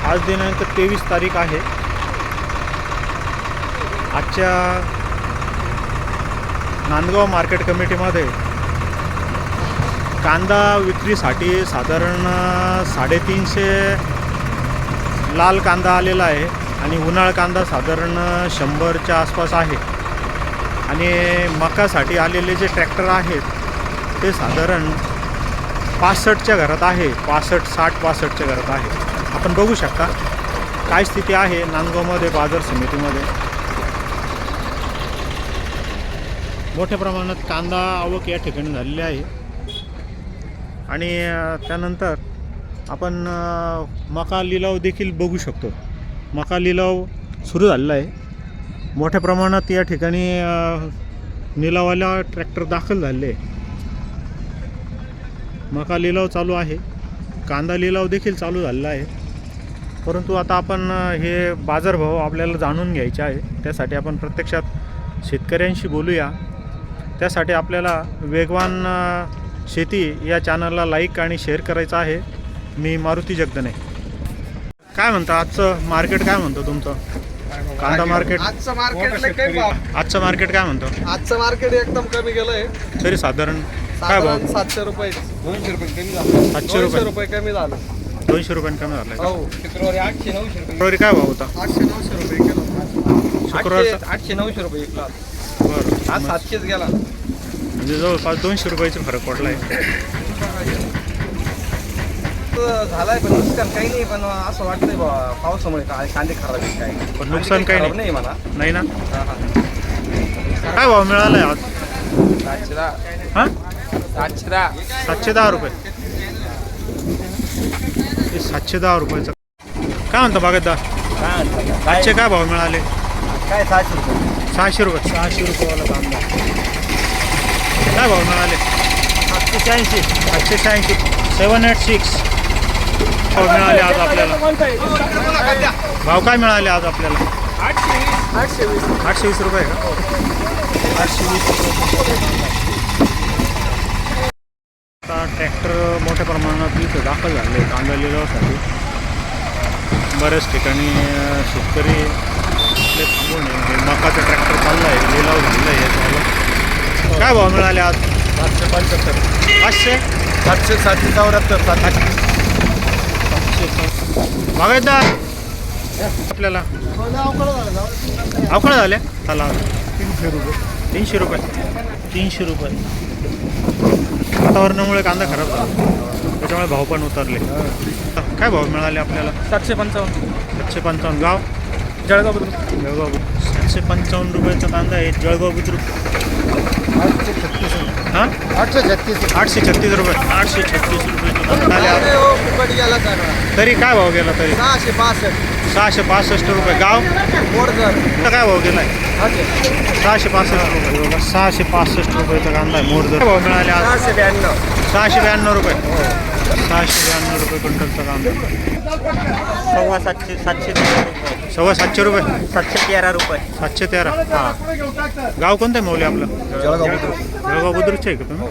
आज दिनांक 23 तारीख आहे। आजच्या नांदगाव मार्केट कमिटीमध्ये कांदा विक्रीसाठी साधारण 350 लाल कांदा आलेला आहे आणि उन्हाळ कांदा साधारण 100च्या आसपास आहे आणि मकासाठी आलेले जे ट्रॅक्टर आहेत ते साधारण 65च्या घरात आहे, 65-60-65च्या घरात आहे। आपण बघू शकता काय स्थिती आहे नांदगावमध्ये बाजार समितीमध्ये। मोठ्या प्रमाणात कांदा आवक या ठिकाणी झालेली आहे आणि त्यानंतर आपण मका लिलाव देखील बघू शकतो। मका लिलाव सुरू झालेला आहे। मोठ्या प्रमाणात या ठिकाणी निलावाला ट्रॅक्टर दाखल झाले आहे। मका लिलाव चालू आहे, कांदा लिलाव देखील चालू झालेला आहे। परंतु आता आपण हे बाजारभाव आपल्याला जाणून घ्यायचे आहे, त्यासाठी आपण प्रत्यक्षात शेतकऱ्यांशी बोलूया। त्यासाठी आपल्याला वेगवान शेती या चॅनलला लाईक आणि शेअर करायचं आहे। मी मारुती जगदने। काय म्हणता आजचं मार्केट, काय म्हणतो तुमचं कांदा मार्केट? आजचं मार्केट काय भाव? आजचं मार्केट काय म्हणतो? आजचं मार्केट एकदम कमी गेलंय। तरी साधारण काय भाव? 700 रुपये, 200 रुपये कमी झालं। 700 रुपये कमी झालं। 200 रुपयांनी कमी झालं। हो, शुक्रवारी 800-900 रुपये। शुक्रवारी काय भाव होता? 800-900 रुपये किलो। शुक्रवारचा 800-900 रुपये विकला। बरं, आज 700 गेला। म्हणजे जवळपास 200 रुपयाचा फरक पडला आहे। झालाय पण नुकसान काही नाही, पण असं वाटतंय पावसामुळे कांदे खराब आहेत काय, पण नुकसान काही नाही मला नाही ना। काय भाव मिळाला आहे आज? 710। हां, 710। 710 रुपये। 710 रुपयाचं काय म्हणता बागायतदार? आजचे काय भाव मिळाले? काय 600 रुपये। 600 रुपये। 600 रुपयेवाला कांदा काय भाव मिळाले? 786। 786 786 भाव मिळाले आज आपल्याला। भाव काय मिळाले आज आपल्याला? 820 रुपये का? 820 रुपये। आता ट्रॅक्टर मोठ्या प्रमाणात इथं दाखल झाले कांदा लिलावासाठी। बऱ्याच ठिकाणी शेतकरी आपले थांबून मकाचा ट्रॅक्टर चालला आहे, लिलाव झालेला आहे याच्याला। काय भाव मिळाले आज? 775। 500 774 बागायतदार आपल्याला अवकाळ झाले चला 300 रुपये। 300 रुपये। 300 रुपये। वातावरणामुळे कांदा खराब झाला, त्याच्यामुळे भाव पण उतरले। काय भाव मिळाले आपल्याला? 755। 755 गाव जळगाव बुद्रुक। 755 रुपयाचा कांदा आहे जळगाव बुद्रुक। 836। हां, 836। 836 रुपये। 836 रुपयाचा कांदा आले आज। गेला तरी काय भाव गेला? तरी 662। 665 रुपये गाव मोडगर। काय भाव गेला आहे? 665 रुपये बघा। 665 रुपयाचा कांदा आहे मोडगर। काय भाव मिळाले आज? 692। 692 रुपये। 692 रुपये क्विंटलचा कांदा। 750 रुपये। 713 रुपये। 713। हां, गाव कोणतं आहे माऊली आपलं? जळगाव बुद्रुक। जळगाव बुद्रुकचे आहे का तुम्ही?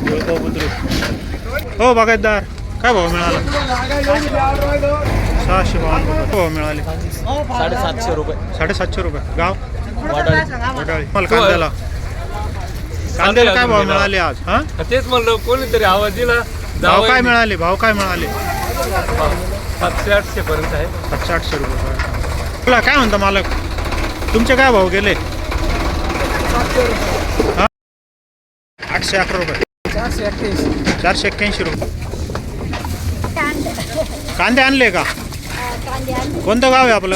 जळगाव बुद्रुक। हो बागायतदार काय भाव मिळाला? 652 रुपये भाव मिळाले। 750 रुपये। 750 रुपये गाव वडाळी। मला कांद्याला काय भाव मिळाले आज? हां, तेच म्हणलं कोणीतरी आवाज दिला। भाव काय मिळाले? भाव काय मिळाले? 700-800 पर्यंत आहे। 700-800 रुपये। तुला काय म्हणता मालक, तुमचे काय भाव गेले? 811 रुपये। 481 रुपये। कांदे आणले का? कोणतं गाव आहे आपलं?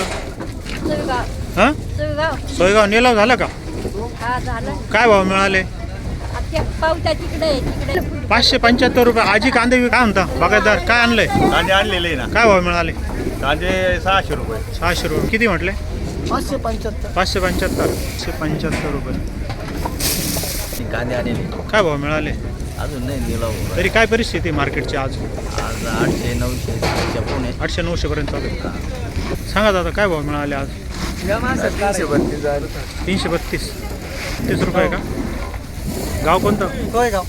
हां, सोयगाव। निलाव झालं का? काय भाव मिळाले? 575 रुपये। आजी कांदे काय म्हणता बागायतदार? काय आणलंय? कांदे आणलेले आहे ना। काय भाव मिळाले? कांदे 600 रुपये। 600 रुपये। किती म्हटले? 575। 575 रुपये कांदे आणले। काय भाव मिळाले? अजून नाही निलाव। तरी काय परिस्थिती आहे मार्केटची आज? 800-900 800-900 पर्यंत चालू आहे। सांगा दादा काय भाव मिळाले आज? 332 रुपये का? गाव कोणतं? सोयगाव।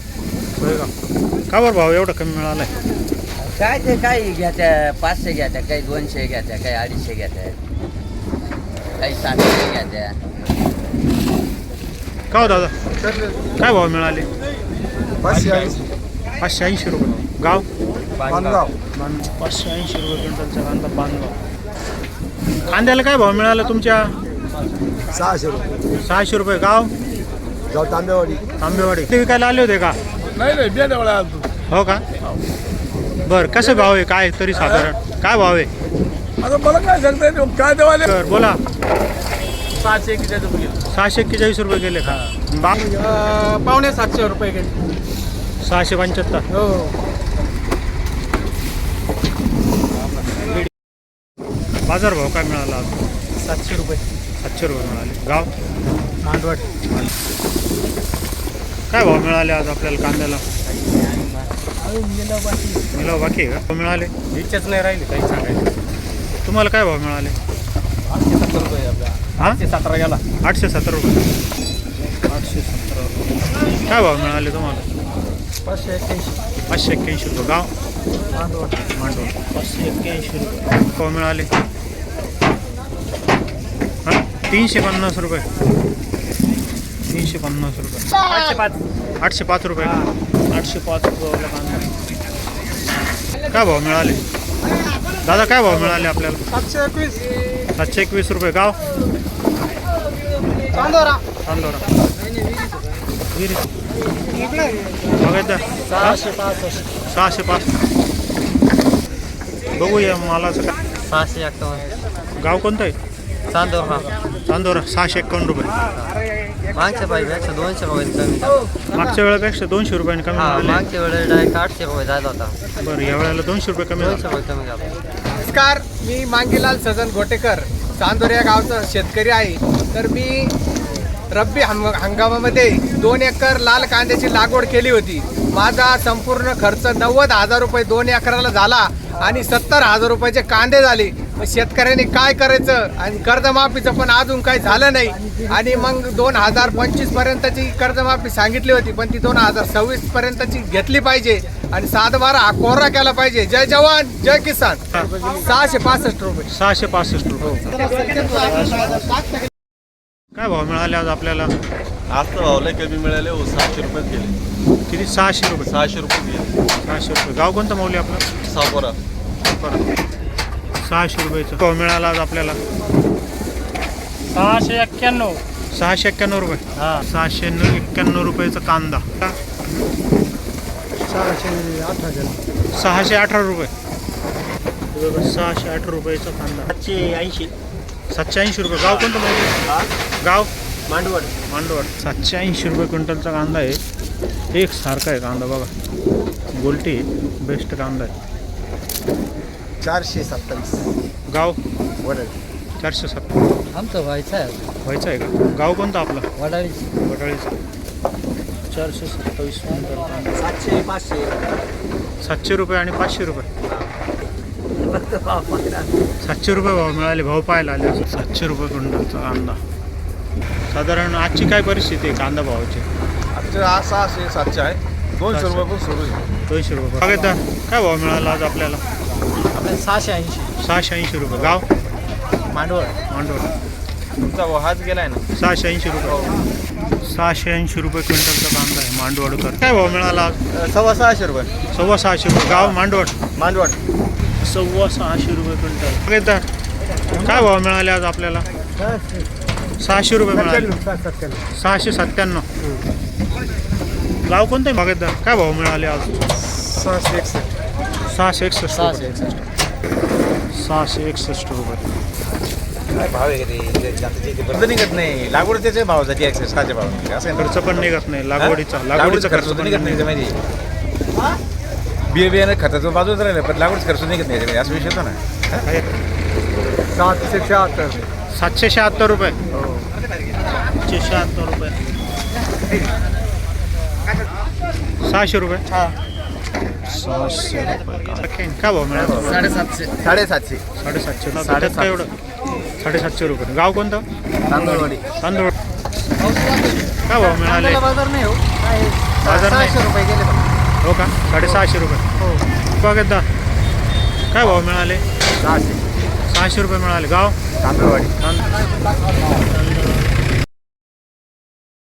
सोयगाव। का बरं भाव एवढा कमी मिळाला आहे? काय ते काही घ्यात्या 500 घ्यात्या, काही 200 घ्यात्या, काही 250 घ्यात्या, काही 700 घ्यात्या. का हो दादा काय भाव मिळाले? 580. 580 रुपये. गाव पानगाव. 580 रुपये क्विंटलचा कांदा पानगाव. कांद्याला काय भाव मिळाला तुमच्या? 600 रुपये. 600 रुपये. गाव गाव तांबेवाडी. तांबेवाडी. ते विकायला आले होते का? नाही बेडवळा. हो का? बरं कसं भाव आहे काय तरी साधारण काय भाव आहे? आता मला काय सांगता येईल काय देवाले. बरं बोला. 641 रुपये. 641 रुपये गेले का? बा पावणे 700 रुपये गेले. 675. हो. बाजार भाव काय मिळाला आज? 700 रुपये. 700 रुपये मिळाले. गाव मांडवड. काय भाव मिळाले आज आपल्याला कांद्याला? मिलाव बाकी आहे का? भाव मिळाले इच्छाच नाही राहिली काही सांगायचं. तुम्हाला काय भाव मिळाले? 870 रुपये आपला. हां 817 गेला. 870 रुपये. 817 रुपये. काय भाव मिळाले तुम्हाला? 581. 581 रुपये. गाव मांडवड. मांडवड. 581 रुपये. भाव मिळाले हां 350 रुपये. 350 रुपये. 805 रुपये. 805 रुपये कांदा. काय भाव मिळाले दादा? काय भाव मिळाले आपल्याला? 721. 721 रुपये. गाव चांदोरा. चांदोरा. बघायचं 605. बघूया मालाचं काय. 651. गाव कोणतं आहे? चांदोरा. चांदोरा. 651 रुपये. मागच्या पाहिजेपेक्षा 200 रुपये कमी. मागच्या वेळेपेक्षा 200 रुपयांनी कमी हा मिळाले. मागच्या वेळेला डायरेक्ट 800 रुपये झाला होता. बरं या वेळेला 200 रुपये कमी 200 झाले. रुपये कमी झाला. नमस्कार, मी मांगीलाल सजन घोटेकर, चांदोर या गावचा शेतकरी आहे. तर मी रब्बी हंगामामध्ये 2 एकर लाल कांद्याची लागवड केली होती. माझा संपूर्ण खर्च 90,000 रुपये 2 एकराला झाला आणि 70,000 रुपयाचे कांदे झाले. मग शेतकऱ्यांनी काय करायचं? आणि कर्जमाफीचं पण अजून काही झालं नाही. आणि मग 2025 पर्यंतची कर्जमाफी सांगितली होती, पण ती 2026 पर्यंतची घेतली पाहिजे आणि 7/12 हा कोरा केला पाहिजे. जय जवान जय किसान. 665 रुपये. 665 रुपये. काय भाव मिळाले आज आपल्याला? आज तर भावला कमी मिळाले हो 700 रुपये गेले. किती? 600 रुपये. 600 रुपये गेले. 600 रुपये. गाव कोणतं माऊली आपलं? सापोरा. 600 रुपयाचं भाव मिळाला आज आपल्याला. 691. 691 रुपये. 691 रुपयाचा कांदा. 618 रुपये. 608 रुपयाचा कांदा. 780 रुपये. गाव कोणतं माहिती? गाव मांडवड. मांडवड. 780 रुपये क्विंटलचा कांदा आहे. एक सारखा आहे कांदा बघा. गोलटी बेस्ट कांदा आहे. 427. गाव वडळ. 470 आमचं व्हायचं आहे व्हायचं आहे का? गाव कोणतं आपलं? वडाळीची. वडाळीचं. 427 क्विंटल कांदा. 700 500. 700 रुपये आणि 500 रुपये. 700 रुपये भाव मिळाले. भाव पाहायला आले. 700 रुपये क्विंटलचा कांदा. साधारण आजची काय परिस्थिती आहे कांदा भावाची? आमचं आज 600 700 आहे. 200 रुपये पण सुरू आहे. 200 रुपये. बघा काय भाव मिळाला आज आपल्याला? आपल्याला 680. 680 रुपये. गाव मांडवड. मांडवड. तुमचा हाच गेलाय ना. 680 रुपये. 680 रुपये क्विंटलचा कांदा आहे मांडवडकर. काय भाव मिळाला आज? 650 रुपये. 650 रुपये. गाव मांडवड. मांडवड. 650 रुपये क्विंटल. बघा काय भाव मिळाले आज आपल्याला? 600 रुपये मिळाले. 697. गाव कोणतं आहे? बघा काय भाव मिळाले आज? 661. 661 रुपये. 661 रुपये. काय भाव आहे रे? बंद निघत नाही. लागवड त्याच्या भावासाठी ॲक्सेस खाच्या भाव असं खर्च पण निघत नाही लागवडीचा. लागवडीचा खर्च खर्च पण निघत नाही निघत नाही. त्याच्यामध्ये बियाणं खर्चाचं बाजूच राहिलं पण लागवडीचा खर्च निघत नाही त्याच्यामध्ये असं विषय होतो ना. 776. 776 रुपये. 776 रुपये. 600 रुपये. 600 रुपये. काय भाव मिळाला? 750. 750. 750. काय एवढं? 750 रुपये. गाव कोणतं? तांदूळवाडी. तांदूळ. काय भाव मिळाले? बाजार नाही हो. बाजार नाही. 600 रुपये गेले. हो का? 650 रुपये. हो. बघा काय भाव मिळाले? 600 600 रुपये मिळाले. गाव तांदळवाडी. तांद-